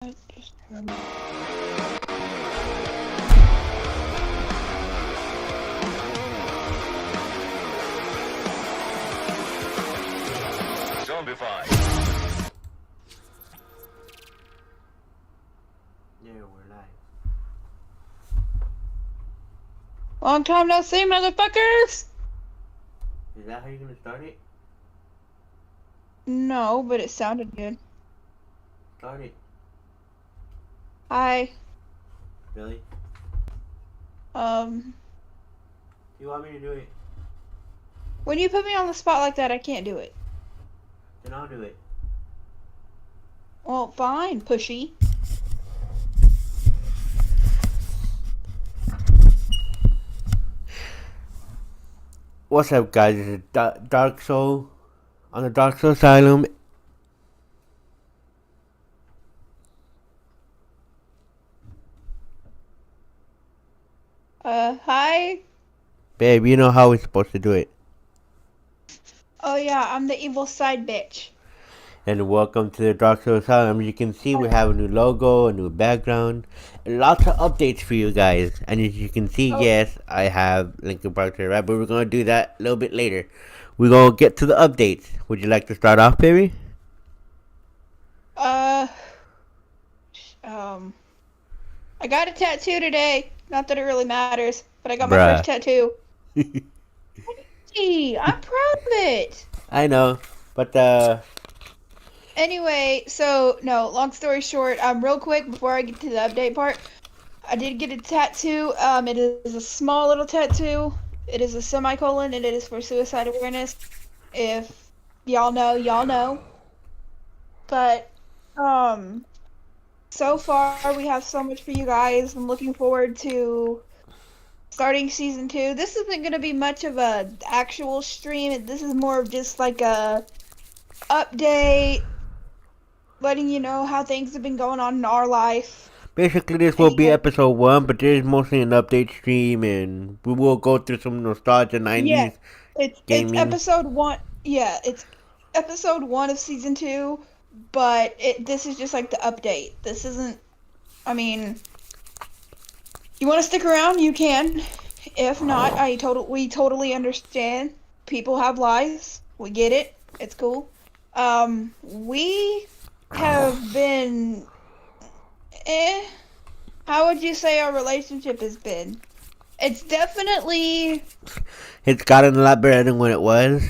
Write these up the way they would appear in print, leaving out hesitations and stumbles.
Zombify. Yeah, we're live. Long time no see, motherfuckers! Is that how you're gonna start it? No, but it sounded good. Start it. Hi. Really? You want me to do it? When you put me on the spot like that, I can't do it. Then I'll do it. Well, fine, pushy. What's up, guys? This is Dark Soul on the Dark Soul Asylum. Hi? Babe, you know how we're supposed to do it. Oh yeah, I'm the evil side bitch. And welcome to the Dark Soul Asylum. As you can see, we have a new logo, a new background, and lots of updates for you guys. And as you can see, yes, I have Linkin Park to the right, but we're going to do that a little bit later. We're going to get to the updates. Would you like to start off, baby? I got a tattoo today. Not that it really matters, but I got Bruh. my first tattoo. Gee, I'm proud of it. I know, but Anyway, so, no, long story short, real quick, before I get to the update part, I did get a tattoo. It is a small little tattoo. It is a semicolon, and it is for suicide awareness. If y'all know, y'all know. But, so far, we have so much for you guys. I'm looking forward to starting season 2. This isn't going to be much of a actual stream. This is more of just like a update, letting you know how things have been going on in our life. basically this will be episode 1, but there's mostly an update stream, and we will go through some nostalgia 90s Yeah, it's gaming. episode 1. Yeah, it's episode 1 of season 2, but this is just like the update. This isn't, I mean, you want to stick around, you can. If not, we totally understand. People have lives. We get it. It's cool. We have been, how would you say our relationship has been? It's definitely It's gotten a lot better than what it was.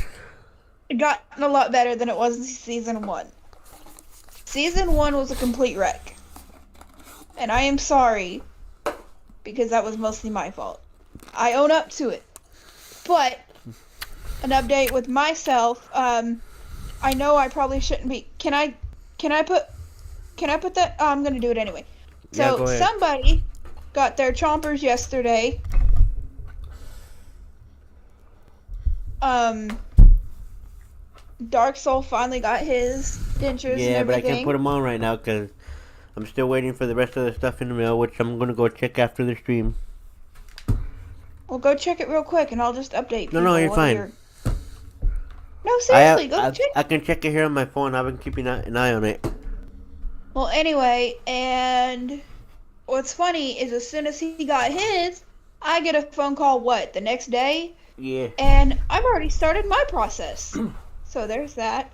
gotten a lot better than it was in season 1. Season 1 was a complete wreck. And I am sorry, because that was mostly my fault. I own up to it. But, an update with myself, I know I probably shouldn't be, can I put that, I'm gonna do it anyway. Yeah, So, go ahead. somebody got their chompers yesterday. Dark Soul finally got his dentures and Yeah, but I everything. can't put them on right now because I'm still waiting for the rest of the stuff in the mail, which I'm going to go check after the stream. Well, go check it real quick, and I'll just update people. No, you're while fine. No, seriously, go check. I can check it here on my phone. I've been keeping an eye on it. Well, anyway, and what's funny is as soon as he got his, I get a phone call, the next day? Yeah. And I've already started my process. So there's that.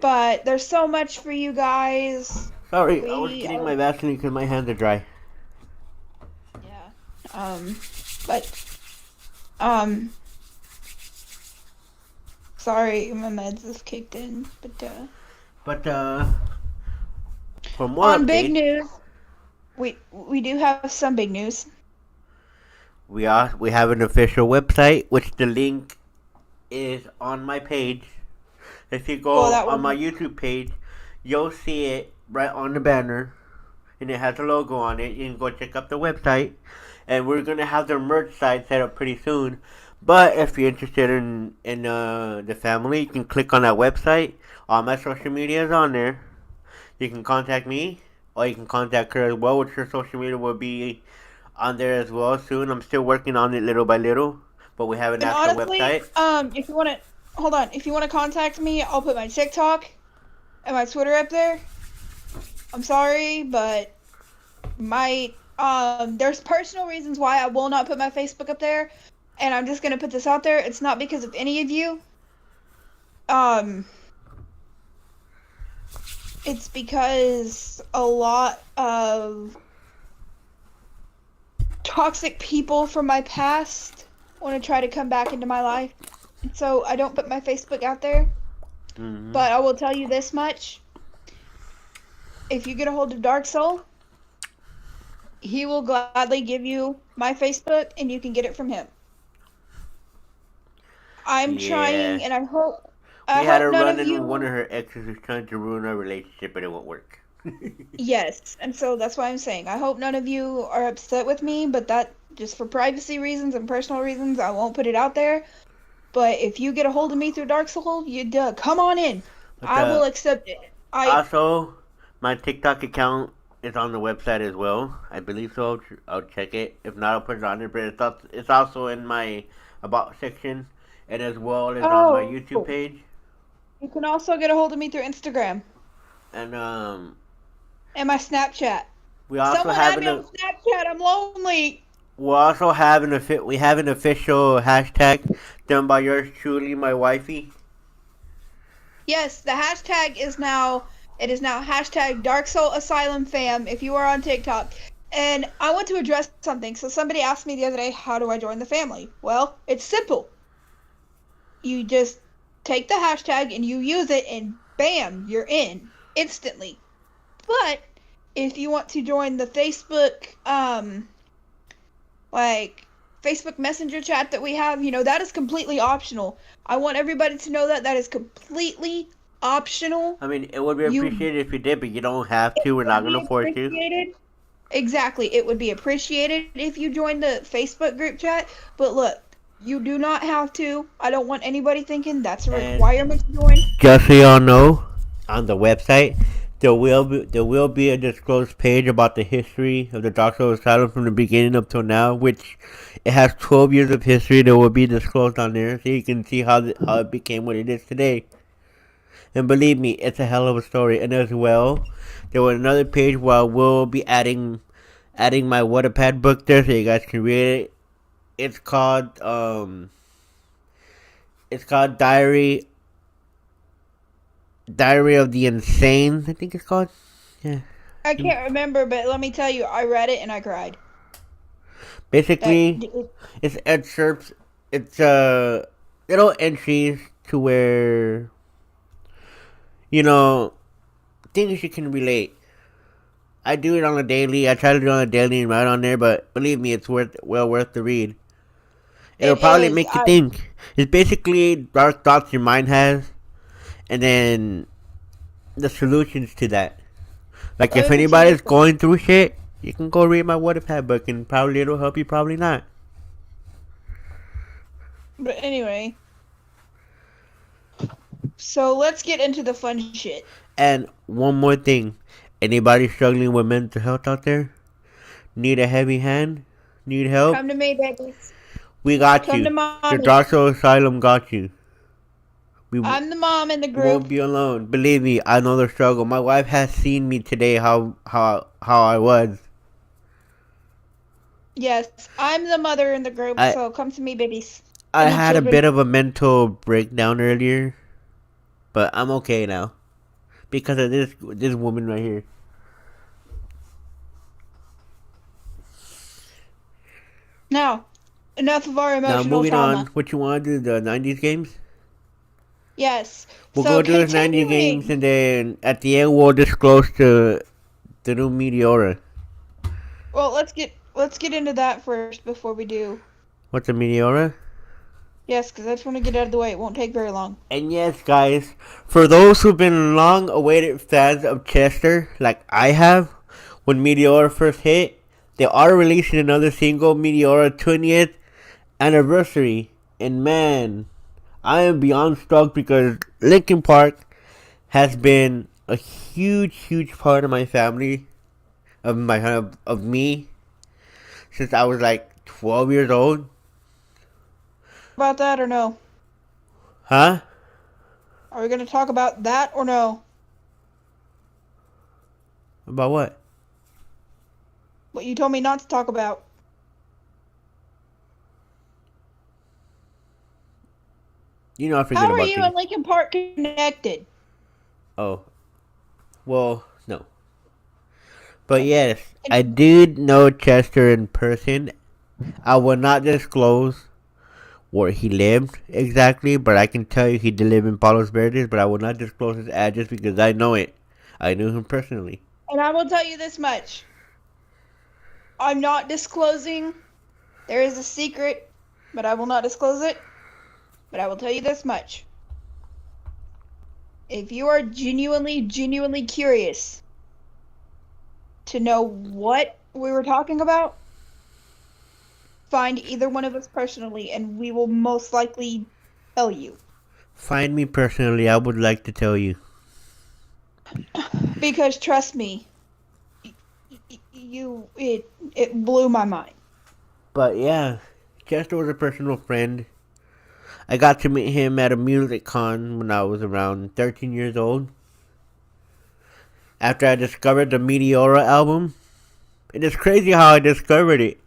But there's so much for you guys. Sorry, I was getting my Vaseline because my hands are dry. Yeah. Sorry, my meds have kicked in, But, for more on big updates, news, we do have some big news. we have an official website, which the link is on my page. If you go on my YouTube page, you'll see it right on the banner, and it has a logo on it. You can go check out the website, and we're gonna have the merch site set up pretty soon. But if you're interested in the family, you can click on that website. All my social media is on there. You can contact me, or you can contact her as well, which her social media will be on there as well soon. I'm still working on it little by little, but we have an actual website. If you want to contact me, I'll put my TikTok. and my Twitter up there. I'm sorry, but there's personal reasons why I will not put my Facebook up there, and I'm just gonna put this out there. It's not because of any of you. It's because a lot of toxic people from my past want to try to come back into my life. And so I don't put my Facebook out there. Mm-hmm. But I will tell you this much. If you get a hold of Dark Soul, he will gladly give you my Facebook and you can get it from him. I'm trying, and I hope we had a run-in with one of her exes who's trying to ruin our relationship, but it won't work. Yes, and so that's why I'm saying I hope none of you are upset with me, but that just for privacy reasons and personal reasons, I won't put it out there. But if you get a hold of me through Dark Soul, you come on in. I will accept it. Also, my TikTok account is on the website as well. I believe so. I'll check it. If not, I'll put it on there. But it's also in my About section, and as well as on my YouTube page. You can also get a hold of me through Instagram. And my Snapchat. We also Someone add me on Snapchat. I'm lonely. We also have an official hashtag done by yours truly, my wifey. Yes, the hashtag is now hashtag Dark Soul Asylum Fam if you are on TikTok. And I want to address something. So somebody asked me the other day, how do I join the family? Well, it's simple. You just take the hashtag and you use it, and bam, you're in instantly. But if you want to join the Facebook, Facebook Messenger chat that we have, that is completely optional. I want everybody to know that is completely optional. I mean, it would be appreciated if you did, but you don't have to. We're not going to force you. Exactly. It would be appreciated if you joined the Facebook group chat. But look, you do not have to. I don't want anybody thinking that's a requirement to join. Just so y'all know, on the website, there will be a disclosed page about the history of the Dark Soul Asylum from the beginning up till now, which it has 12 years of history that will be disclosed on there, so you can see how it became what it is today. And believe me, it's a hell of a story. And as well, there was another page where I will be adding my Wattpad book there, so you guys can read it. It's called Diary of the Insane, I think it's called. Yeah. I can't remember, but let me tell you, I read it and I cried. Basically, it's excerpts. It's little entries to where things you can relate. I do it on a daily. I try to do it on a daily and write on there, but believe me, it's well worth the read. It'll probably make you think. It's basically dark thoughts your mind has, and then the solutions to that. Like if anybody's going through shit, you can go read my Wattpad book, and probably it'll help you, probably not. But anyway, so let's get into the fun shit. And one more thing. Anybody struggling with mental health out there? Need a heavy hand? Need help? Come to me, babies. We got you. The Dark Soul Asylum got you. I'm the mom in the group. You won't be alone. Believe me, I know the struggle. My wife has seen me today how I was. Yes, I'm the mother in the group, so come to me, babies. I had a bit of a mental breakdown earlier, but I'm okay now because of this woman right here. Now, enough of our emotional trauma. Now, moving on. What you want to do, the 90s games? Yes. We'll go do the 90s games, and then at the end, we'll disclose the new Meteora. Well, let's get into that first before we do. What's a Meteora? Yes, because I just want to get out of the way. It won't take very long. And yes, guys, for those who've been long-awaited fans of Chester, like I have, when Meteora first hit, they are releasing another single, Meteora 20th Anniversary. And man, I am beyond stoked because Linkin Park has been a huge part of my family, of me, since I was like 12 years old. About that or no? Huh? Are we going to talk about that or no? About what? What you told me not to talk about. You know I forget How are about you things. and Lincoln Park connected? Oh. Well, no. But yes, I did know Chester in person. I will not disclose where he lived exactly, but I can tell you he did live in Palos Verdes, but I will not disclose his address because I know it. I knew him personally. And I will tell you this much. I'm not disclosing. There is a secret, but I will not disclose it. But I will tell you this much. If you are genuinely curious to know what we were talking about, find either one of us personally, and we will most likely tell you. Find me personally, I would like to tell you. Because trust me, it blew my mind. But yeah, Chester was a personal friend. I got to meet him at a music con when I was around 13 years old. After I discovered the Meteora album. And it's crazy how I discovered it.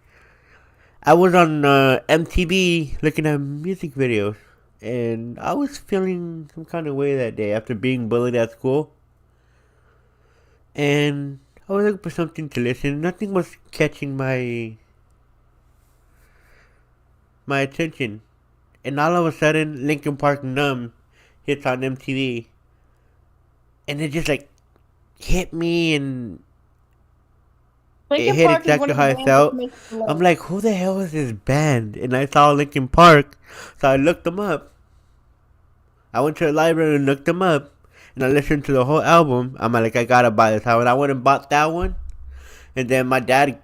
I was on MTV looking at music videos. And I was feeling some kind of way that day after being bullied at school. And I was looking for something to listen. Nothing was catching my attention. And all of a sudden, Linkin Park Numb hits on MTV. And it just like hit me and Linkin it hit Park is one exactly of the how I bands felt. that makes me I'm love. like, who the hell is this band? And I saw Linkin Park, so I looked them up. I went to the library and looked them up, and I listened to the whole album. I'm like, I gotta buy this album. And I went and bought that one, and then my dad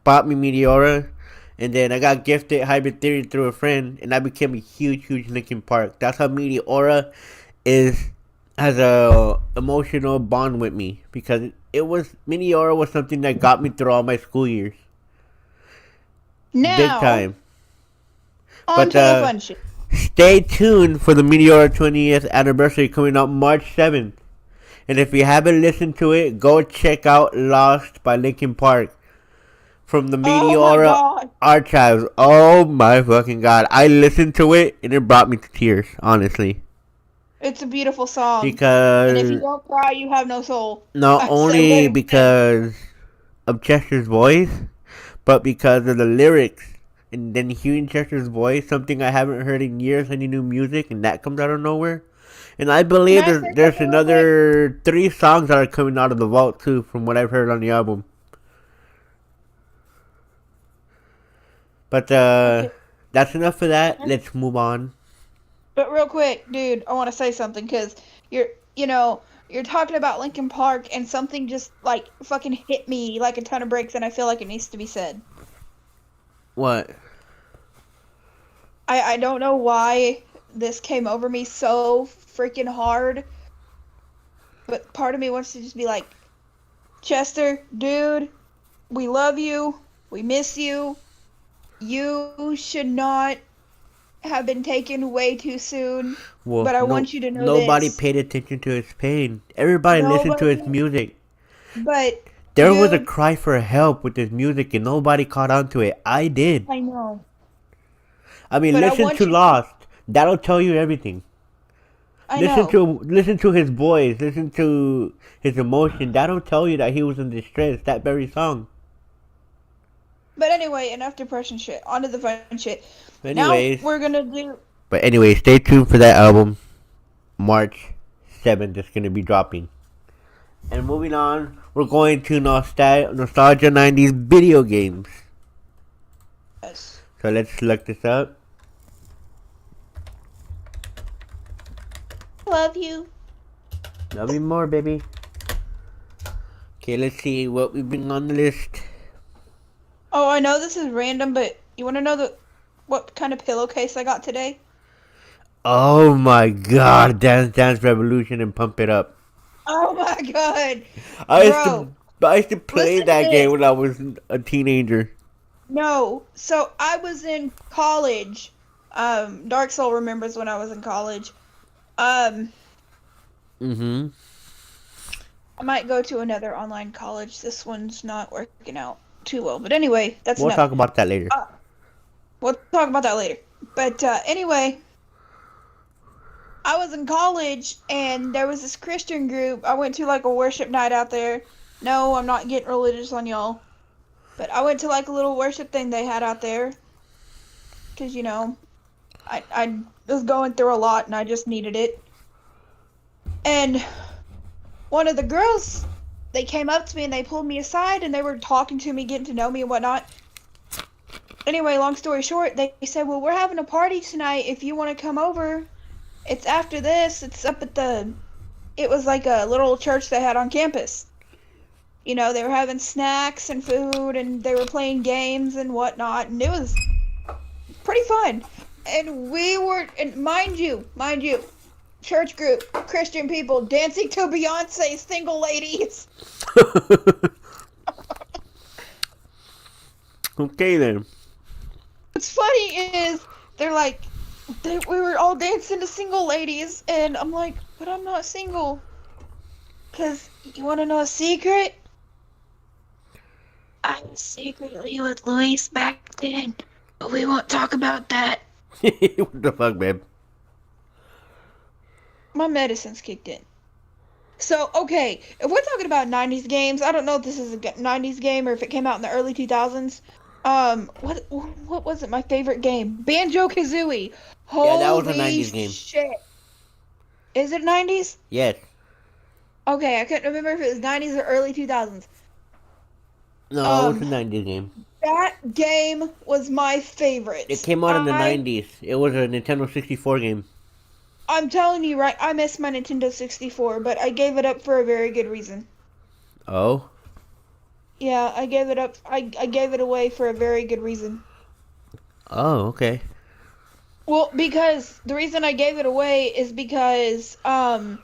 bought me Meteora, and then I got gifted Hybrid Theory through a friend, and I became a huge Linkin Park. That's how Meteora has a emotional bond with me because Meteora was something that got me through all my school years. Now, Big time. on to the fun shit. Stay tuned for the Meteora 20th anniversary coming up March 7th. And if you haven't listened to it, go check out Lost by Linkin Park from the Meteora archives. Oh my fucking god. I listened to it and it brought me to tears, honestly. It's a beautiful song. Because... And if you don't cry, you have no soul. Not only because of Chester's voice, but because of the lyrics. And then hearing Chester's voice, something I haven't heard in years, any new music, and that comes out of nowhere. And I believe there's another 3 songs that are coming out of the vault too, from what I've heard on the album. But that's enough for that. Let's move on. But real quick, dude, I want to say something because you're talking about Linkin Park and something just like fucking hit me like a ton of bricks, and I feel like it needs to be said. What? I don't know why this came over me so freaking hard, but part of me wants to just be like, Chester, dude, we love you, we miss you. You should not have been taken way too soon. Well, but I want you to know nobody paid attention to his pain. Everybody listened to his music. But there was a cry for help with his music, and nobody caught on to it. I did. I know. I mean, listen to Lost. That'll tell you everything. Listen to his voice. Listen to his emotion. That'll tell you that he was in distress. That very song. But anyway, enough depression shit. On to the fun shit. Anyways, now we're gonna do. But anyway, stay tuned for that album. March 7th, it's gonna be dropping. And moving on, we're going to Nostalgia 90s video games. Yes. So let's look this up. Love you. Love you more, baby. Okay, let's see what we've been on the list. Oh, I know this is random, but you want to know what kind of pillowcase I got today? Oh my god, Dance Revolution and Pump It Up. Oh my god. I used to play that game when I was a teenager. No, so I was in college. Dark Soul remembers when I was in college. I might go to another online college. This one's not working out too well. But anyway, that's We'll enough. talk about that later. We'll talk about that later. But anyway, I was in college and there was this Christian group. I went to like a worship night out there. No, I'm not getting religious on y'all. But I went to like a little worship thing they had out there. Because, you know, I was going through a lot and I just needed it. And one of the girls, they came up to me and they pulled me aside and they were talking to me, getting to know me and whatnot. Anyway, long story short, they said, well, we're having a party tonight if you want to come over. It's after this. It's up at it was like a little church they had on campus. You know, they were having snacks and food and they were playing games and whatnot. And it was pretty fun. And and mind you, church group, Christian people dancing to Beyonce's Single Ladies. Okay then. What's funny is they're like, we were all dancing to Single Ladies, and I'm like, but I'm not single. Cause you want to know a secret? I was secretly with Luis back then, but we won't talk about that. What the fuck, babe? My medicine's kicked in. So, okay, if we're talking about 90s games, I don't know if this is a 90s game or if it came out in the early 2000s. What was it? My favorite game, Banjo-Kazooie. Holy yeah, that was a 90s game. Shit. Is it 90s? Yes. Okay, I couldn't remember if it was 90s or early 2000s. No, it was a 90s game. That game was my favorite. It came out in the 90s. It was a Nintendo 64 game. I'm telling you, right, I miss my Nintendo 64, but I gave it up for a very good reason. Oh? Yeah, I gave it up. I gave it away for a very good reason. Oh, okay. Well, because the reason I gave it away is because, and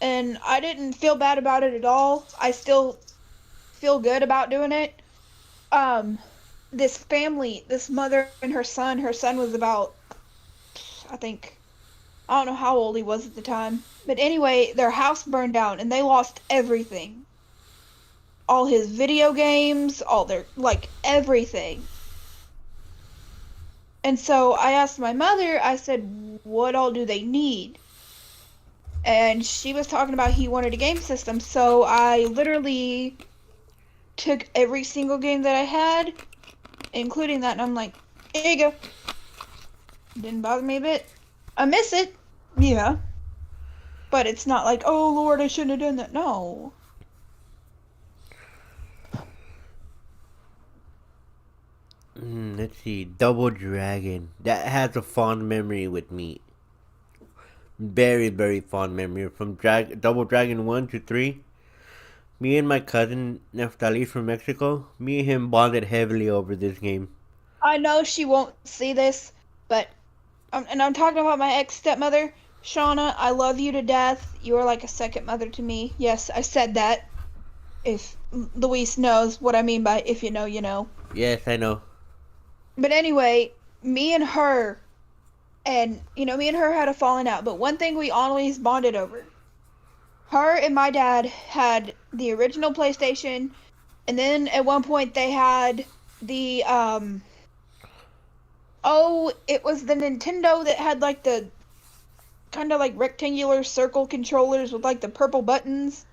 I didn't feel bad about it at all. I still feel good about doing it. This family, this mother and her son was about, I don't know how old he was at the time. But anyway, their house burned down and they lost everything. All his video games, all their, like, everything. And so I asked my mother, I said, what all do they need? And she was talking about he wanted a game system. So I literally took every single game that I had, including that, and I'm like, here you go. Didn't bother me a bit. I miss it, yeah. But it's not like, oh Lord, I shouldn't have done that. No. Let's see. Double Dragon. That has a fond memory with me. Very, very fond memory. From Double Dragon 1 to 3. Me and my cousin, Neftali from Mexico, me and him bonded heavily over this game. I know she won't see this, but, and I'm talking about my ex-stepmother, Shauna. I love you to death. You are like a second mother to me. Yes, I said that. If Luis knows what I mean by if you know, you know. Yes, I know. But anyway, me and her had a falling out. But one thing we always bonded over. Her and my dad had the original PlayStation, and then at one point they had the, it was the Nintendo that had like the kind of like rectangular circle controllers with like the purple buttons.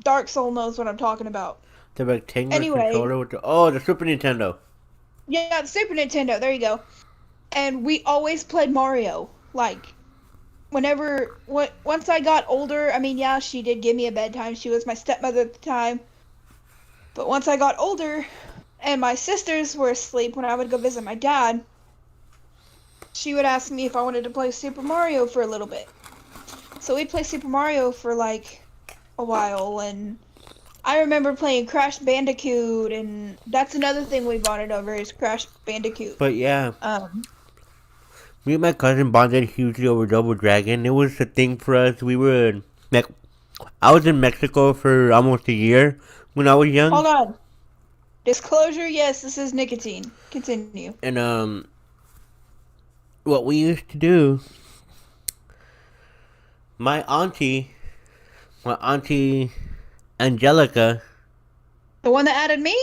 Dark Soul knows what I'm talking about. The rectangular controller with the Super Nintendo. Yeah, the Super Nintendo, there you go. And we always played Mario, like, once I got older, I mean, yeah, she did give me a bedtime. She was my stepmother at the time. But once I got older, and my sisters were asleep when I would go visit my dad, she would ask me if I wanted to play Super Mario for a little bit. So we'd play Super Mario for, like, a while, and I remember playing Crash Bandicoot, and that's another thing we bonded over is Crash Bandicoot. But yeah. Me and my cousin bonded hugely over Double Dragon. It was a thing for us. I was in Mexico for almost a year when I was young. Hold on. Disclosure, yes, this is nicotine. Continue. And, what we used to do, My auntie Angelica. The one that added me?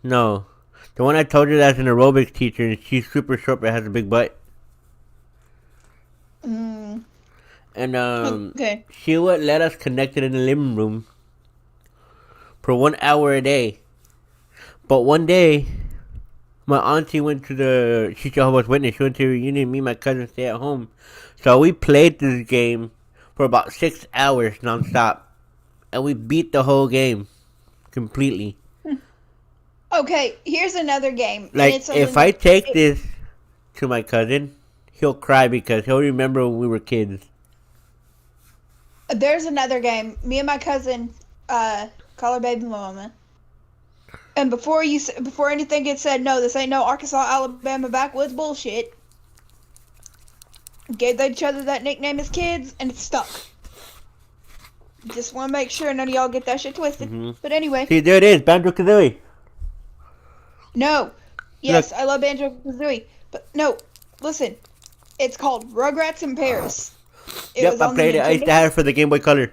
No, the one I told you that's an aerobics teacher, and she's super short but has a big butt. Mm. And Okay. she would let us connect it in the living room for 1 hour a day. But one day, my auntie went to the she's Jehovah's Witness. She went to a reunion. Me and my cousin stay at home, so we played this game for about 6 hours nonstop, and we beat the whole game completely. Okay, here's another game. Like, and it's if I take this to my cousin, he'll cry because he'll remember when we were kids. There's another game. Me and my cousin call her baby mama. And before anything gets said, no, this ain't no Arkansas, Alabama backwoods bullshit. Gave each other that nickname as kids, and it's stuck. Just want to make sure none of y'all get that shit twisted. Mm-hmm. But anyway. See, there it is, Banjo-Kazooie. No. Yes, look. I love Banjo-Kazooie. But no, listen. It's called Rugrats in Paris. Yep, I played it. I used to have it for the Game Boy Color.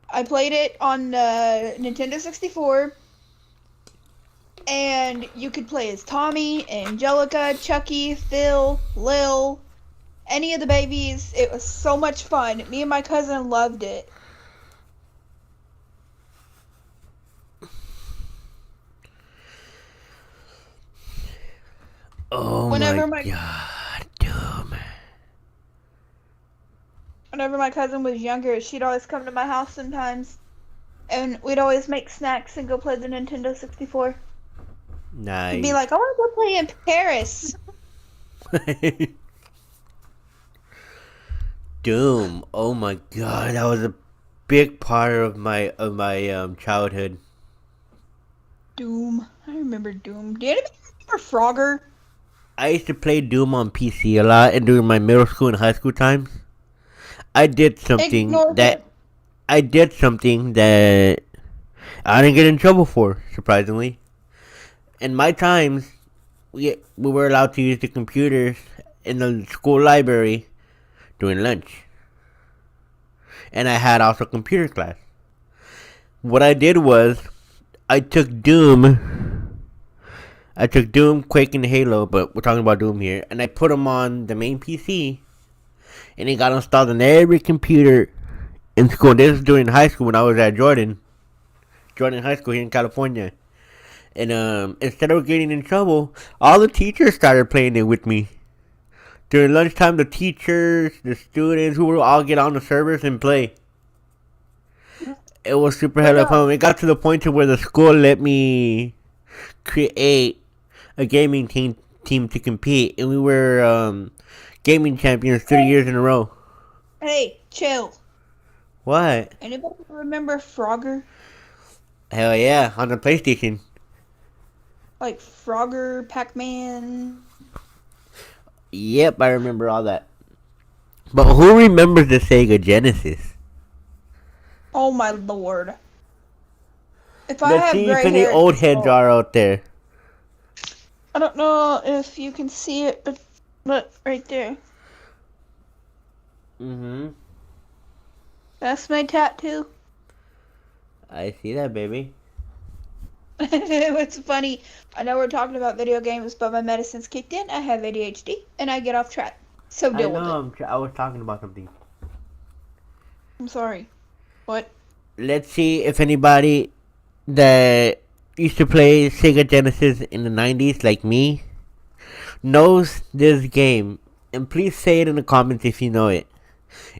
I played it on Nintendo 64. And you could play as Tommy, Angelica, Chucky, Phil, Lil, any of the babies. It was so much fun. Me and my cousin loved it. Oh my god, Doom. Whenever my cousin was younger, she'd always come to my house sometimes. And we'd always make snacks and go play the Nintendo 64. Nice. She'd be like, I want to go play in Paris. Doom. Oh my god, that was a big part of my childhood. Doom. I remember Doom. Do you remember Frogger? I used to play Doom on PC a lot, and during my middle school and high school times, I did something that I didn't get in trouble for, surprisingly. In my times, we were allowed to use the computers in the school library during lunch. And I had also computer class. What I did was, I took Doom, Quake, and Halo, but we're talking about Doom here, and I put them on the main PC, and it got installed on every computer in school. This is during high school when I was at Jordan High School here in California. And instead of getting in trouble, all the teachers started playing it with me. During lunchtime, the teachers, the students, who would all get on the servers and play. It was super hella fun. It got to the point to where the school let me create a gaming team to compete, and we were gaming champions 3 years in a row. Hey, chill. What? Anybody remember Frogger? Hell yeah, on the PlayStation. Like Frogger, Pac-Man. Yep, I remember all that. But who remembers the Sega Genesis? Oh my lord. If Let's see if any old heads are out there. I don't know if you can see it, but right there. Mm-hmm. That's my tattoo. I see that, baby. It's funny. I know we're talking about video games, but my medicine's kicked in. I have ADHD, and I get off track. So deal with it. I was talking about something. I'm sorry. What? Let's see if anybody that used to play Sega Genesis in the 90s, like me, knows this game. And please say it in the comments if you know it.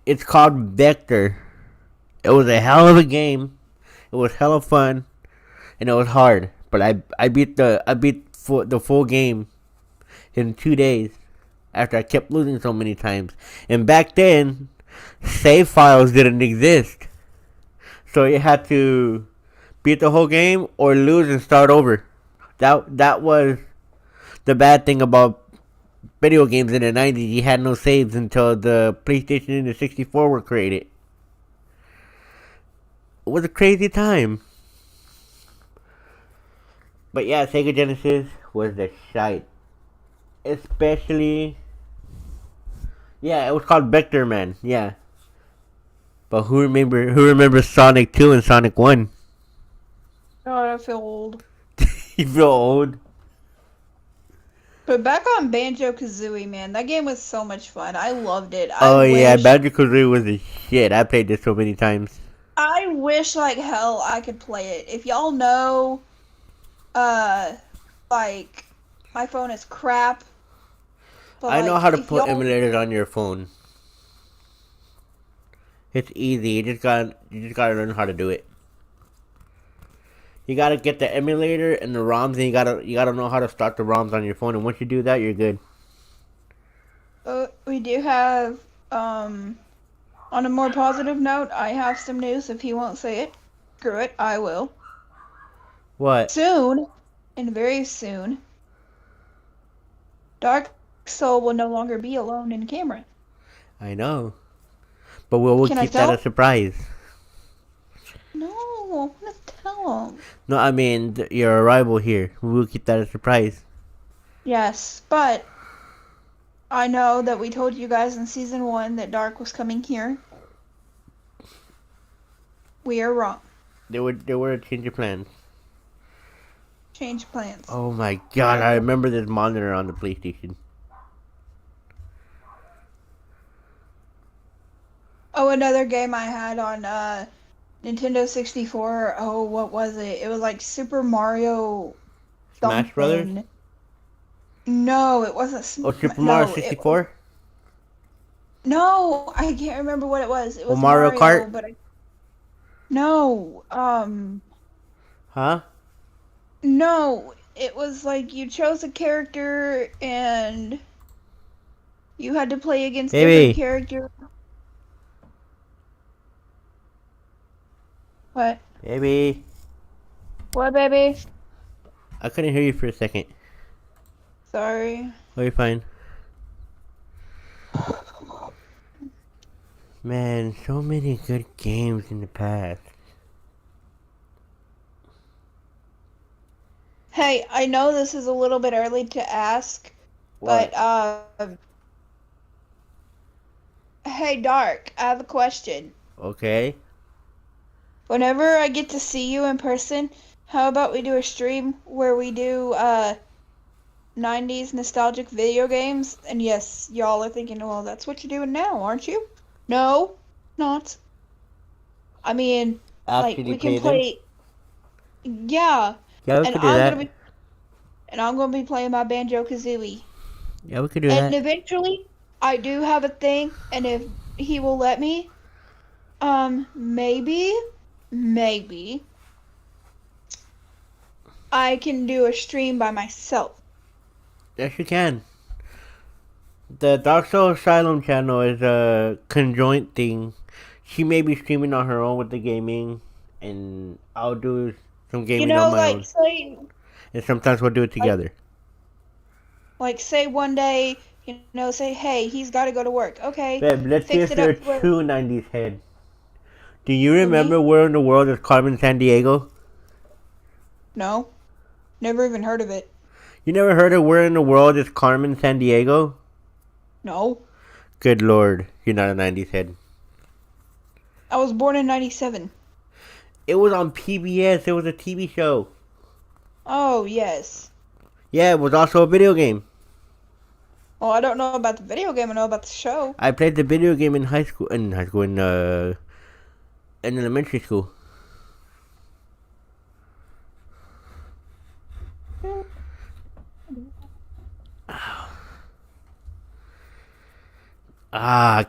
It's called Vector. It was a hell of a game. It was hella fun. And it was hard, but I beat the full game in 2 days after I kept losing so many times. And back then, save files didn't exist, so you had to beat the whole game or lose and start over. That was the bad thing about video games in the 90s. You had no saves until the PlayStation and the 64 were created. It was a crazy time. But yeah, Sega Genesis was the shite. Especially... Yeah, it was called Vector Man. Yeah. But who remembers Sonic 2 and Sonic 1? God, I feel old. You feel old? But back on Banjo-Kazooie, man, that game was so much fun. I loved it. Oh yeah, Banjo-Kazooie was the shit. I played this so many times. I wish like hell I could play it. If y'all know, like, my phone is crap. But I know like, how to if put y'all emulators on your phone. It's easy. You just gotta learn how to do it. You gotta get the emulator and the ROMs, and you gotta know how to start the ROMs on your phone. And once you do that, you're good. we do have, on a more positive note, I have some news. If he won't say it, screw it, I will. What? Soon, and very soon, Dark Soul will no longer be alone in camera. I know, but we'll Can I keep that tell? a surprise. No, I want to tell him. No, I mean your arrival here. We'll keep that a surprise. Yes, but I know that we told you guys in season 1 that Dark was coming here. We are wrong. They were a change of plans. Change plans. Oh my god! I remember this monitor on the PlayStation. Oh, another game I had on Nintendo 64. Oh, what was it? It was like Super Mario Smash Brothers? something. No, it wasn't. Oh, Super Mario No, 64? no, I can't remember what it was. It was Mario Kart? but no, Huh? no, it was like you chose a character and you had to play against Baby. different characters. What? Baby. What, baby? I couldn't hear you for a second. Sorry. Oh, you're fine. Man, so many good games in the past. Hey, I know this is a little bit early to ask, What? but hey, Dark, I have a question. Okay. Whenever I get to see you in person, how about we do a stream where we do 90s nostalgic video games? And yes, y'all are thinking, well, that's what you're doing now, aren't you? No, not. I mean, like, we can play. Yeah. Yeah, we and could do that. I'm gonna be playing my Banjo-Kazooie. Yeah, we could do And that. eventually, I do have a thing, and if he will let me, maybe, I can do a stream by myself. Yes, you can. The Dark Soul Asylum channel is a conjoint thing. She may be streaming on her own with the gaming, and I'll do some gaming on my own. Say, And sometimes we'll do it together. Like, say one day, say, hey, he's got to go to work. Okay. Babe, let's see if you're a true 90s head. Do you remember Me? Where in the World is Carmen Sandiego? No. Never even heard of it. You never heard of Where in the World is Carmen Sandiego? No. Good lord, you're not a 90s head. I was born in 97. It was on PBS. It was a TV show. Oh, yes. Yeah, it was also a video game. Well, I don't know about the video game. I know about the show. I played the video game in in elementary school.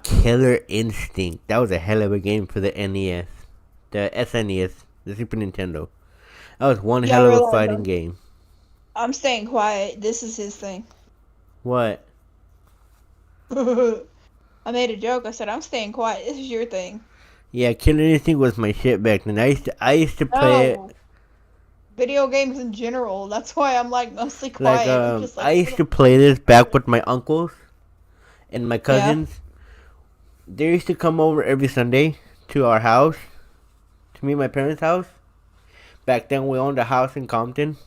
Killer Instinct. That was a hell of a game for the NES. The SNES. The Super Nintendo. That was one hell of a fighting game. I'm staying quiet. This is his thing. What? I made a joke. I said, I'm staying quiet. This is your thing. Yeah, Killer Instinct was my shit back then. I used to play it. Video games in general. That's why I'm like mostly quiet. I used to play this back with my uncles and my cousins. Yeah. They used to come over every Sunday to our house, to me and my parents' house. Back then we owned a house in Compton.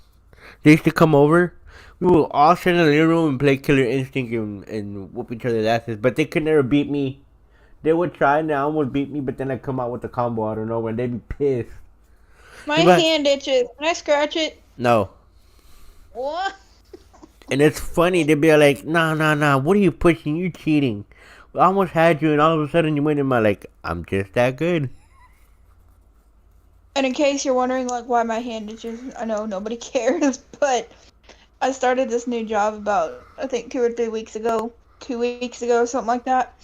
They used to come over. We would all sit in the living room and play Killer Instinct and whoop each other's asses. But they could never beat me. They would try and they almost beat me, but then I come out with the combo out of nowhere and they'd be pissed. My hand itches. Can I scratch it? No. What? And it's funny, they'd be like, nah, what are you pushing? You cheating. I almost had you and all of a sudden you went in my I'm just that good. And in case you're wondering like why my hand itches, I know nobody cares, but I started this new job about I think 2 or 3 weeks ago. 2 weeks ago, something like that.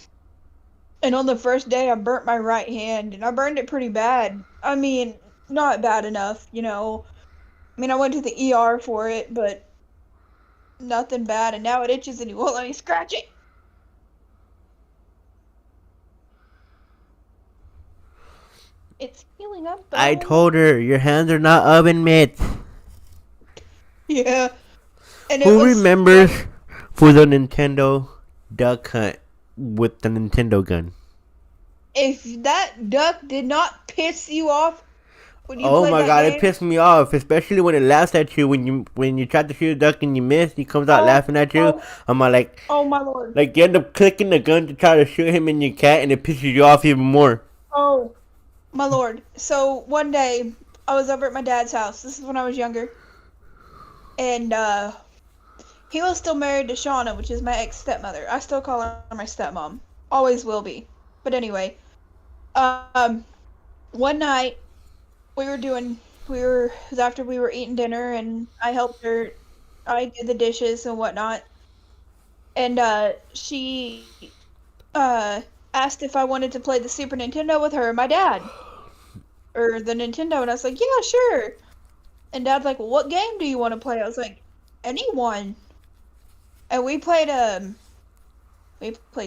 And on the first day I burnt my right hand and I burned it pretty bad. I mean, not bad enough, you know. I mean I went to the ER for it, but nothing bad, and now it itches and he won't let me scratch it. It's healing up. I told her your hands are not oven mitts. Yeah. And who remembers for the Nintendo duck hunt with the Nintendo gun? If that duck did not piss you off when you oh my god, it pissed me off, especially when it laughs at you when you try to shoot a duck and you miss. He comes out laughing at you. I'm like, oh my lord! Like you end up clicking the gun to try to shoot him and your cat, and it pisses you off even more. Oh my lord! So one day I was over at my dad's house. This is when I was younger, and he was still married to Shauna, which is my ex-stepmother. I still call her my stepmom. Always will be. But anyway, one night it was after we were eating dinner and I helped her, I did the dishes and whatnot. And she asked if I wanted to play the Super Nintendo with her and my dad. Or the Nintendo, and I was like, yeah, sure. And Dad's like, well, what game do you want to play? I was like, anyone. And we played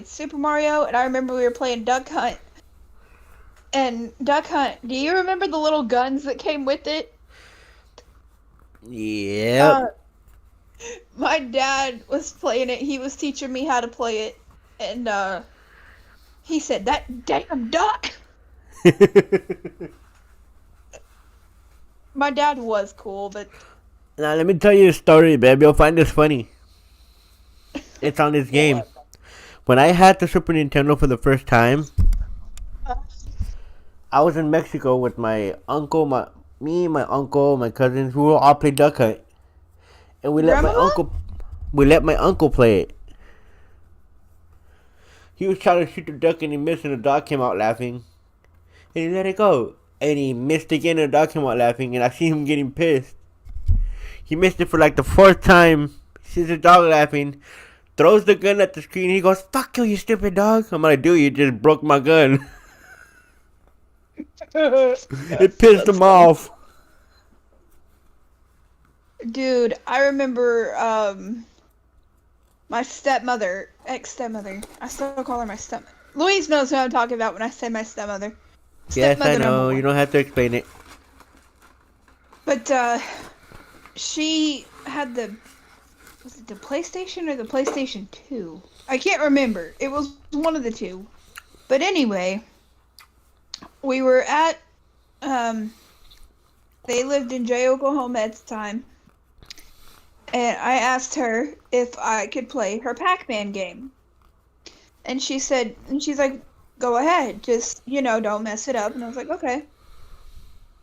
Super Mario, and I remember we were playing Duck Hunt. And Duck Hunt, do you remember the little guns that came with it? Yeah. My dad was playing it. He was teaching me how to play it. And he said, that damn duck! My dad was cool, but... Now, let me tell you a story, babe. You'll find this funny. It's on this game. When I had the Super Nintendo for the first time, I was in Mexico with my uncle, my uncle, my cousins. We all played Duck Hunt, and we let my uncle play it. He was trying to shoot the duck and he missed, and the dog came out laughing, and he let it go, and he missed again, and the dog came out laughing, and I see him getting pissed. He missed it for like the 4th time. He sees the dog laughing, throws the gun at the screen. He goes, "Fuck you, you stupid dog!" I'm like, "Dude, you just broke my gun." It pissed him off. Dude, I remember my stepmother, ex-stepmother. I still call her my stepmother. Louise knows who I'm talking about when I say my stepmother. Yes, I know. You don't have to explain it. But she had was it the PlayStation or the PlayStation 2? I can't remember. It was one of the two. But anyway, we were at, they lived in Jay, Oklahoma at the time. And I asked her if I could play her Pac-Man game. And she's like, go ahead. Just, don't mess it up. And I was like, okay.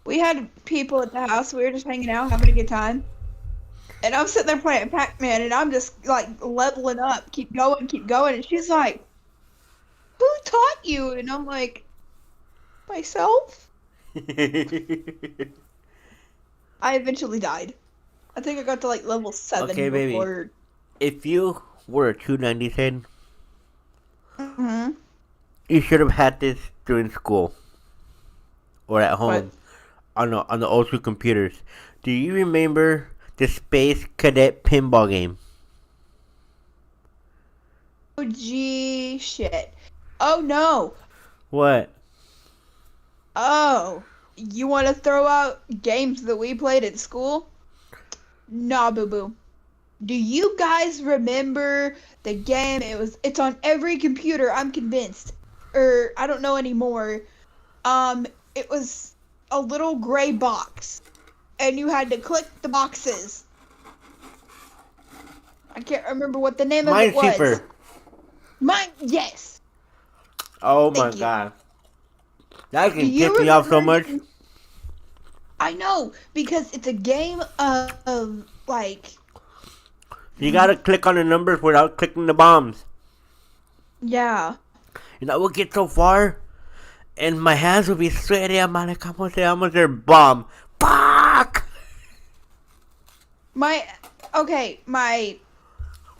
We had people at the house. We were just hanging out, having a good time. And I'm sitting there playing Pac-Man, and I'm just, leveling up. Keep going. And she's like, who taught you? And I'm like, myself? I eventually died. I think I got to, level 7 okay, before... Baby. If you were a 290 head, you should have had this during school. Or at home. What? On the old school computers. Do you remember the Space Cadet pinball game? Oh, gee, shit. Oh, no. What? Oh, you want to throw out games that we played at school? Nah, boo-boo. Do you guys remember the game? It's on every computer, I'm convinced. Or, I don't know anymore. It was a little gray box. And you had to click the boxes. I can't remember what the name of it was. Minesweeper. Yes. Oh my Thank you. god. That can You piss me off so much. I know, because it's a game of like. You gotta click on the numbers without clicking the bombs. Yeah. And I would get so far, and my hands would be sweaty. I'm like, almost there, bomb. Fuck!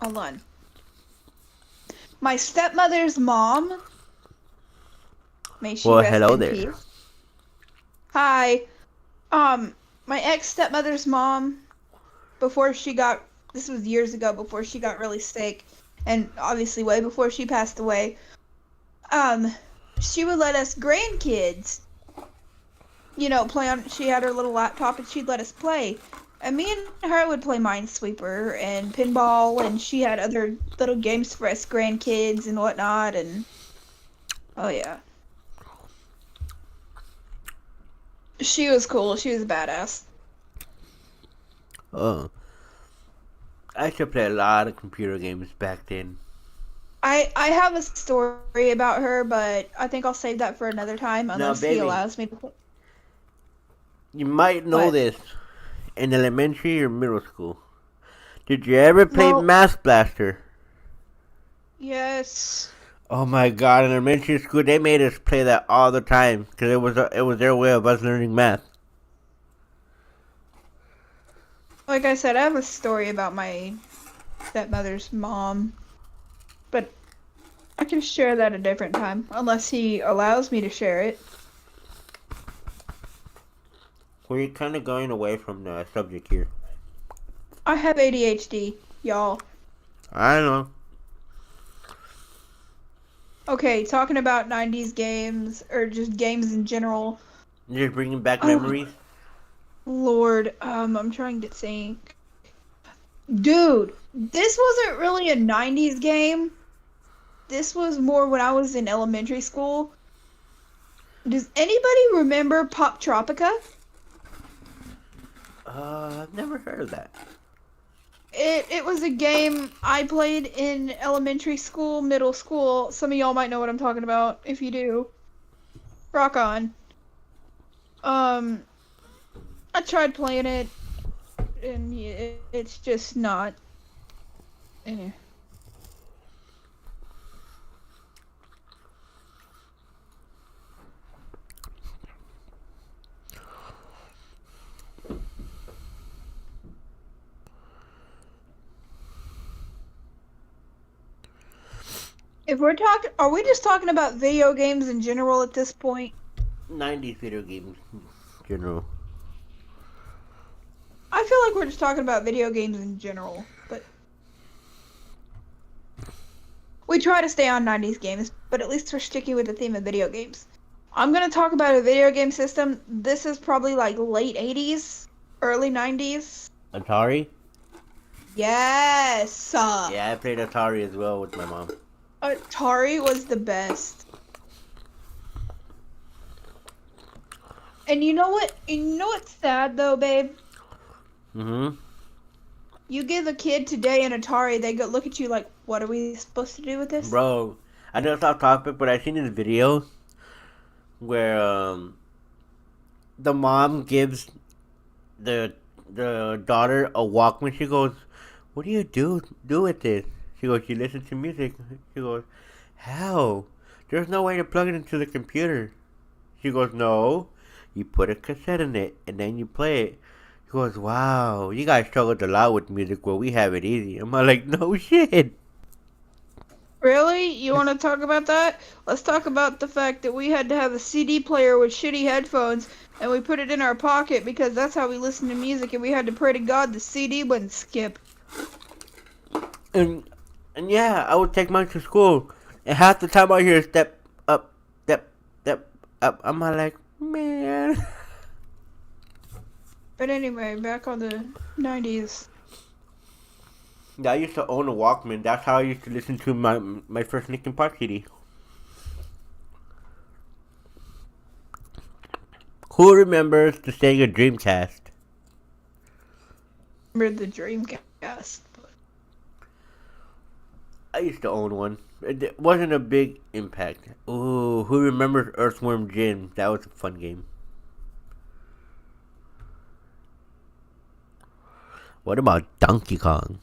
Hold on. My stepmother's mom, may she rest hello in there. peace. Hi. My ex-stepmother's mom, this was years ago, before she got really sick, and obviously way before she passed away, she would let us grandkids, play on, she had her little laptop and she'd let us play. And me and her would play Minesweeper and pinball, and she had other little games for us grandkids and whatnot, and oh yeah. She was cool, she was a badass. Oh. I used to play a lot of computer games back then. I have a story about her, but I think I'll save that for another time, unless he allows me to. You might know this. In elementary or middle school, did you ever play Math Blaster? Yes. Oh my god! In elementary school, they made us play that all the time because it was their way of us learning math. Like I said, I have a story about my stepmother's mom, but I can share that a different time, unless he allows me to share it. We're kind of going away from the subject here. I have ADHD, y'all. I know. Okay, talking about 90s games, or just games in general. You're bringing back memories? Lord, I'm trying to think. Dude, this wasn't really a 90s game. This was more when I was in elementary school. Does anybody remember Pop Tropica? I've never heard of that. It was a game I played in elementary school, middle school. Some of y'all might know what I'm talking about. If you do, rock on. I tried playing it, and it's just not. Eh. If we're talking, are we just talking about video games in general at this point? 90s video games in general. I feel like we're just talking about video games in general, but we try to stay on 90s games, but at least we're sticking with the theme of video games. I'm going to talk about a video game system. This is probably like late 80s, early 90s. Atari? Yes! Yeah, I played Atari as well with my mom. Atari was the best. And you know what? You know what's sad though, babe? Mm-hmm. You give a kid today an Atari, they go look at you like, what are we supposed to do with this? Bro, I know it's off topic, but I seen this video where the mom gives the daughter a Walkman. She goes, "What do you do with this?" She goes, "You listen to music." She goes, "How? There's no way to plug it into the computer." She goes, "No, you put a cassette in it and then you play it." He goes, "Wow, you guys struggled a lot with music where we have it easy." I'm like, "No shit." Really? You want to talk about that? Let's talk about the fact that we had to have a CD player with shitty headphones, and we put it in our pocket because that's how we listen to music, and we had to pray to God the CD wouldn't skip. And yeah, I would take mine to school, and half the time I hear step up, step up. I'm like, man. But anyway, back on the 90s. Yeah, I used to own a Walkman. That's how I used to listen to my first Linkin Park CD. Who remembers the Sega Dreamcast? Remember the Dreamcast. I used to own one. It wasn't a big impact. Ooh, who remembers Earthworm Jim? That was a fun game. What about Donkey Kong?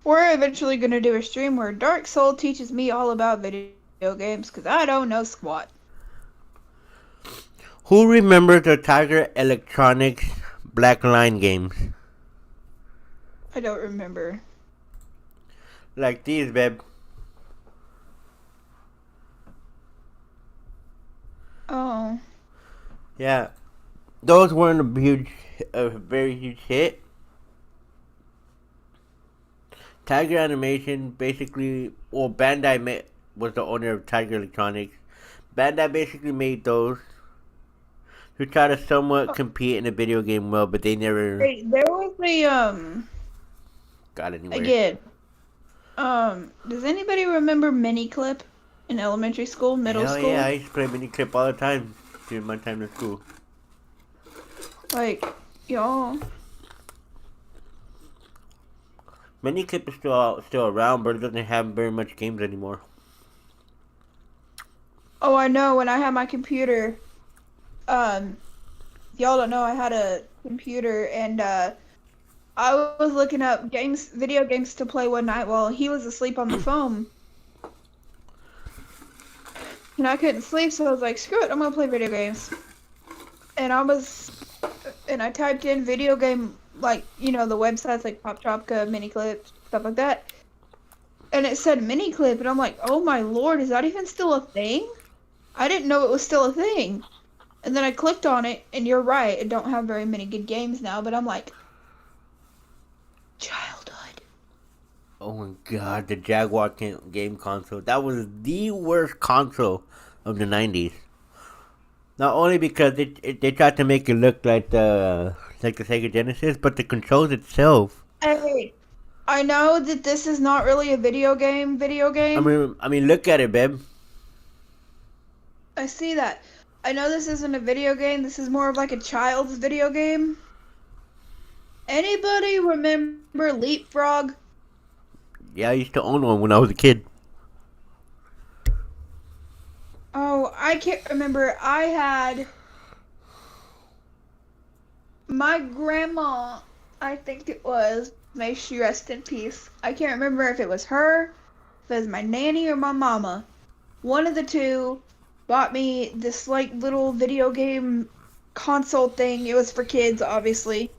We're eventually going to do a stream where Dark Soul teaches me all about video games because I don't know squat. Who remembers the Tiger Electronics Black Line games? I don't remember. Like these, babe. Oh. Yeah. Those weren't a very huge hit. Tiger Animation basically, well, Bandai was the owner of Tiger Electronics. Bandai basically made those to try to somewhat compete in the video game world, but they never there was a got anywhere. Again, does anybody remember Miniclip in elementary school, middle school? Yeah, I used to play Miniclip all the time during my time in school. Like, y'all. Miniclip is still around, but it doesn't have very much games anymore. Oh, I know. When I had my computer, y'all don't know, I had a computer, and I was looking up video games to play one night while he was asleep on the phone. And I couldn't sleep, so I was like, screw it, I'm gonna play video games. And I typed in video game, like, you know, the websites like Poptropica, Miniclip, stuff like that. And it said Miniclip, and I'm like, oh my lord, is that even still a thing? I didn't know it was still a thing. And then I clicked on it, and you're right, it don't have very many good games now, but I'm like, childhood. Oh my god, the Jaguar game console. That was the worst console of the 90s. Not only because they tried to make it look like the Sega Genesis, but the controls itself. Hey, I know that this is not really a video game. I mean, look at it, babe. I see that. I know this isn't a video game. This is more of like a child's video game. Anybody remember Leapfrog? Yeah, I used to own one when I was a kid. Oh, I can't remember. I had my grandma, I think it was, may she rest in peace. I can't remember if it was her, if it was my nanny or my mama. One of the two bought me this like little video game console thing. It was for kids, obviously.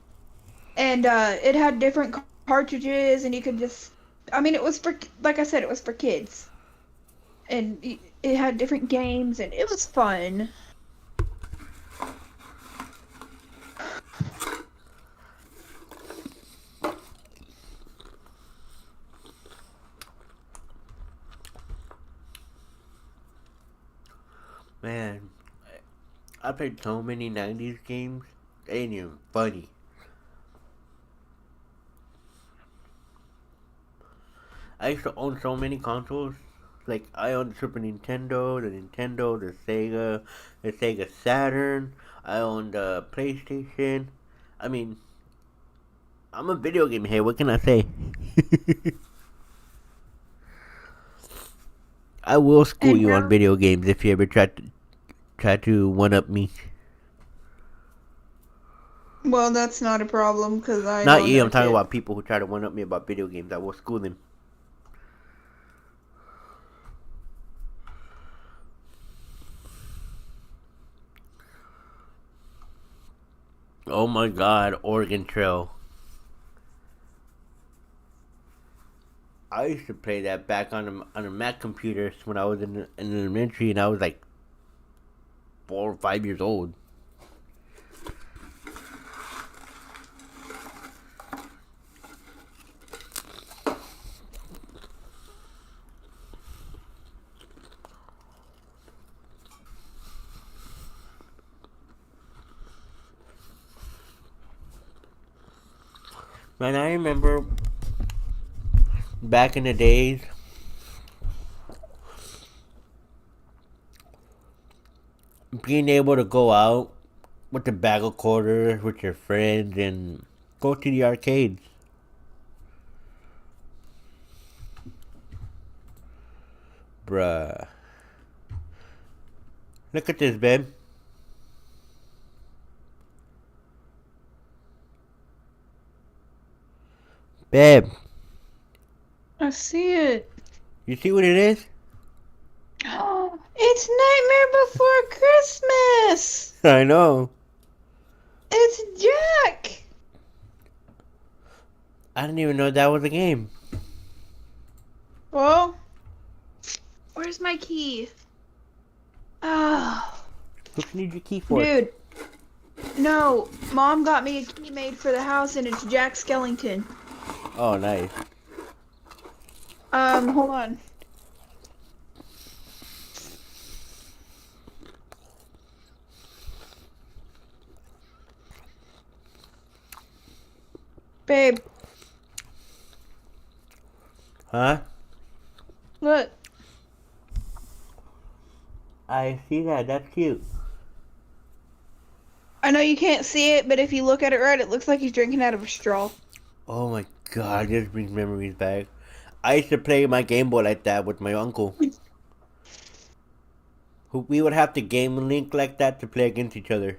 And it had different cartridges, and you could just, I mean, it was for, like I said, it was for kids. And it had different games, and it was fun. Man, I played so many 90s games. They ain't even funny. I used to own so many consoles. Like, I owned the Super Nintendo, the Sega Saturn. I owned the PlayStation. I mean, I'm a video game head. What can I say? I will school you on video games if you ever try to one up me. Well, that's not a problem because I. Not you. I'm talking about people who try to one up me about video games. I will school them. Oh my god, Oregon Trail. I used to play that back on a Mac computer when I was in elementary, and I was like 4 or 5 years old. Man, I remember back in the days, being able to go out with a bag of quarters with your friends and go to the arcades. Bruh. Look at this, babe. Babe. I see it. You see what it is? It's Nightmare Before Christmas! I know. It's Jack! I didn't even know that was a game. Well, where's my key? Oh. What you need your key for? Dude. No, Mom got me a key made for the house and it's Jack Skellington. Oh, nice. Hold on. Babe. Huh? Look. I see that. That's cute. I know you can't see it, but if you look at it right, it looks like he's drinking out of a straw. Oh my god, this brings memories back. I used to play my Game Boy like that with my uncle. We would have to game link like that to play against each other.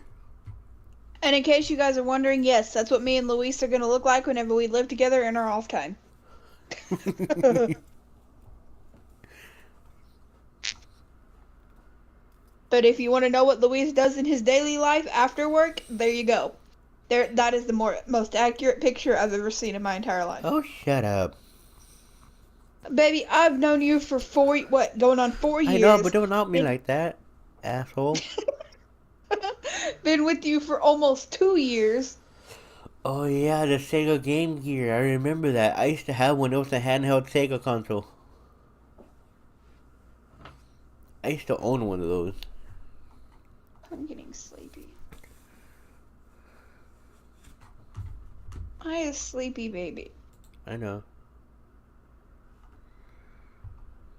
And in case you guys are wondering, yes, that's what me and Luis are going to look like whenever we live together in our off time. But if you want to know what Luis does in his daily life after work, there you go. That is the most accurate picture I've ever seen in my entire life. Oh, shut up. Baby, I've known you for going on 4 years. I know, but don't out me like that, asshole. Been with you for almost 2 years. Oh yeah, the Sega Game Gear. I remember that. I used to have one. It was a handheld Sega console. I used to own one of those. I'm getting sleepy. I a sleepy baby. I know.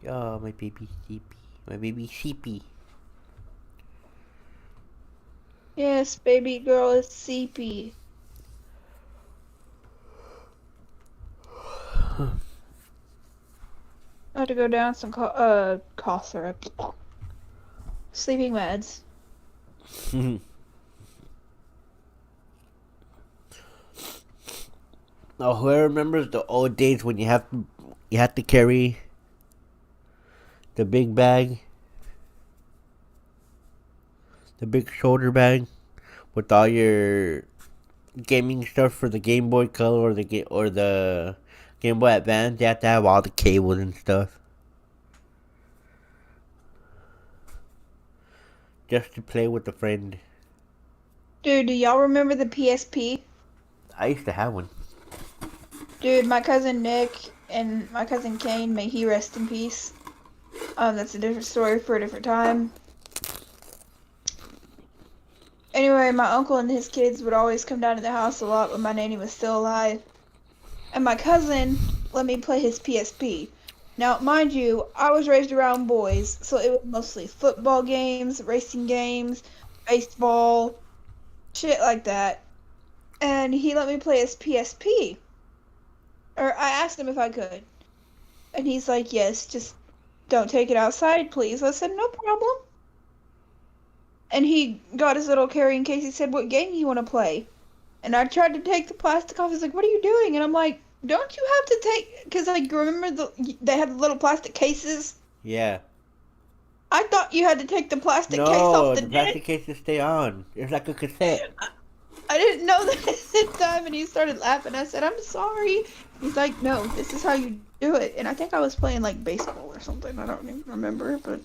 Oh, my baby sheepy. My baby sheepy. Yes, baby girl is sleepy. I had to go down some cough syrup. Sleeping meds. Now, who remembers the old days when you had to carry the big bag, the big shoulder bag, with all your gaming stuff for the Game Boy Color or the Game Boy Advance? You have to have all the cables and stuff just to play with a friend. Dude, do y'all remember the PSP? I used to have one. Dude, my cousin Nick and my cousin Kane, may he rest in peace. That's a different story for a different time. Anyway, my uncle and his kids would always come down to the house a lot when my nanny was still alive. And my cousin let me play his PSP. Now, mind you, I was raised around boys, so it was mostly football games, racing games, baseball, shit like that. And he let me play his PSP. Or I asked him if I could. And he's like, yes, just don't take it outside, please. I said, no problem. And he got his little carrying case. He said, what game do you want to play? And I tried to take the plastic off. He's like, what are you doing? And I'm like, don't you have to take... Because, like, remember they had the little plastic cases? Yeah. I thought you had to take the plastic case off the plastic cases stay on. It's like a cassette. I didn't know that at the time, and he started laughing. I said, I'm sorry. He's like, no, this is how you do it. And I think I was playing, like, baseball or something. I don't even remember, but...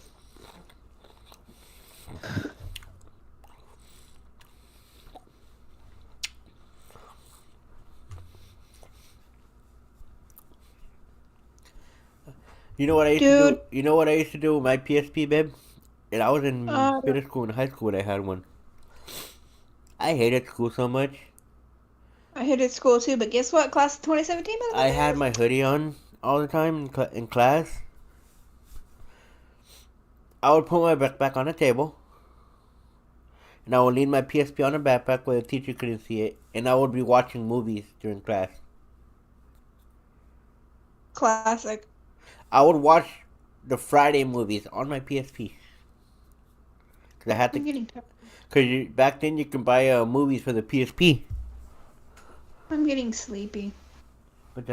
You know what I used to do? You know what I used to do with my PSP, babe? And I was in middle school and high school when I had one. I hated school so much. I hated school too, but guess what? Class of 2017, I had my hoodie on all the time in class. I would put my backpack on the table. And I would lean my PSP on the backpack where the teacher couldn't see it. And I would be watching movies during class. Classic. I would watch the Friday movies on my PSP. Cause I had to. Cause back then you can buy movies for the PSP. I'm getting sleepy. But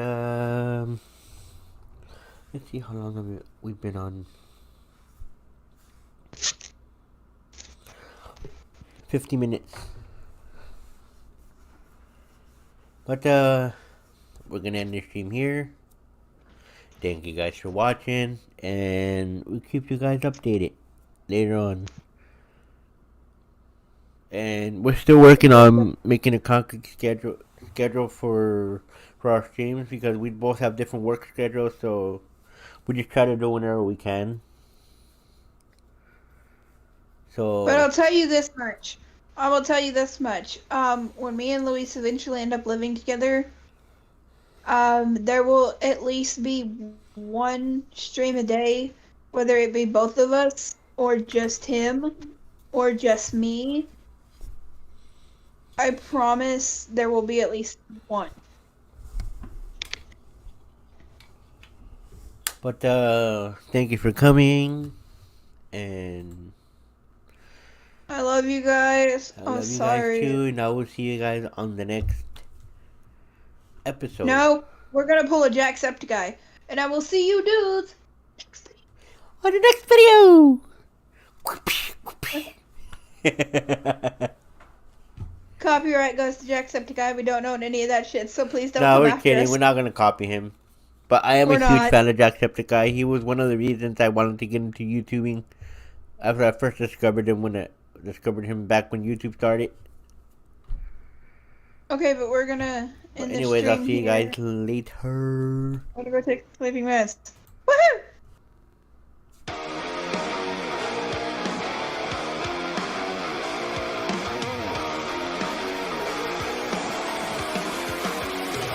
let's see how long we've been on. 50 minutes. But we're gonna end the stream here. Thank you guys for watching, and we'll keep you guys updated later on. And we're still working on making a concrete schedule for our streams, because we both have different work schedules, so we just try to do whenever we can. So, but I'll tell you this much. When me and Luis eventually end up living together, there will at least be one stream a day, whether it be both of us, or just him, or just me. I promise there will be at least one. But thank you for coming, and I love you guys. I love you guys too, and I will see you guys on the next episode. No, we're gonna pull a Jacksepticeye, and I will see you dudes on the next video. Copyright goes to Jacksepticeye. We don't own any of that shit, so please don't. No, we're kidding. We're not gonna copy him. But I am a huge fan of Jacksepticeye. He was one of the reasons I wanted to get into YouTubing. After I first discovered him, back when YouTube started. Okay, but we're gonna. Anyways, I'll see you guys later. I'm gonna go take a sleeping mask.